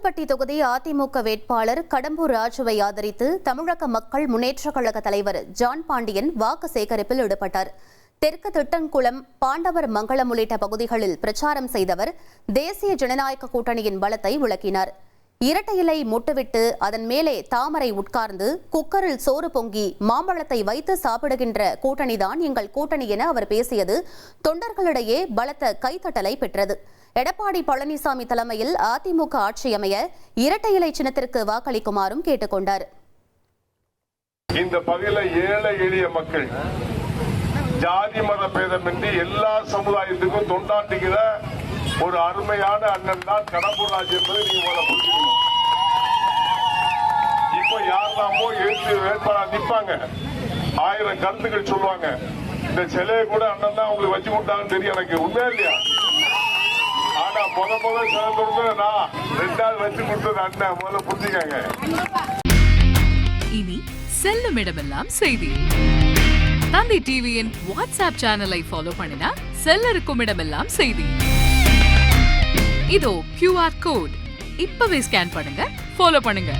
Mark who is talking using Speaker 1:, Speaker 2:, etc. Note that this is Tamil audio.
Speaker 1: கோவில்பட்டி தொகுதி அதிமுக வேட்பாளர் கடம்பூர் ராஜுவை ஆதரித்து தமிழக மக்கள் முன்னேற்றக் கழக தலைவர் ஜான் பாண்டியன் வாக்கு சேகரிப்பில் ஈடுபட்டார். தெற்கு திட்டன்குளம், பாண்டவர் மங்கலம் உள்ளிட்ட பகுதிகளில் பிரச்சாரம் செய்தவர் தேசிய ஜனநாயக கூட்டணியின் பலத்தை விளக்கினார். இரட்டை இலை முட்டுவிட்டு அதன் மேலே தாமரை உட்கார்ந்து குக்கரில் சோறு பொங்கி மாம்பழத்தை வைத்து சாப்பிடுகின்ற கூட்டணிதான் எங்கள் கூட்டணி என அவர் பேசியது தொண்டர்களிடையே பலத்த கைத்தட்டலை பெற்றது. எடப்பாடி பழனிசாமி தலைமையில் அதிமுக ஆட்சி அமைய இரட்டை இலை சின்னத்திற்கு வாக்களிக்குமாறும் கேட்டுக்கொண்டார்.
Speaker 2: இந்த பகுதியில் ஏழை எளிய மக்கள் ஜாதி மத பேதமின்றி எல்லா சமுதாயத்துக்கும் தொண்டாற்றுகிற ஒரு அருமையான அண்ணன் தான் கடம்பூர் ராஜு என்பதை நீங்க புரிஞ்சுக்கணும். இப்போ யாரெல்லாமோ எழுத்து வேட்பாளர் நிற்பாங்க, 1000 கருத்துக்கள் சொல்லுவாங்க. இந்த சிலையை கூட அண்ணன் தான் உங்களுக்கு வச்சு கொடுத்தாங்கன்னு தெரியும் எனக்கு, உண்மையா இல்லையா? ஆனா முதல்ல சிலை கொடுத்தது நான், 2வது வச்சு கொடுத்தது அண்ணன். முதல்ல புரிஞ்சுக்காங்க.
Speaker 3: இனி செல்லும் இடமெல்லாம் செய்தி. தந்தி டிவியின் வாட்ஸ்அப் சேனலை ஃபாலோ பண்ணினா செல்ல இருக்கும் இடமெல்லாம் செய்தி. இதோ QR கோட் இப்பவே ஸ்கேன் பண்ணுங்க, ஃபாலோ பண்ணுங்க.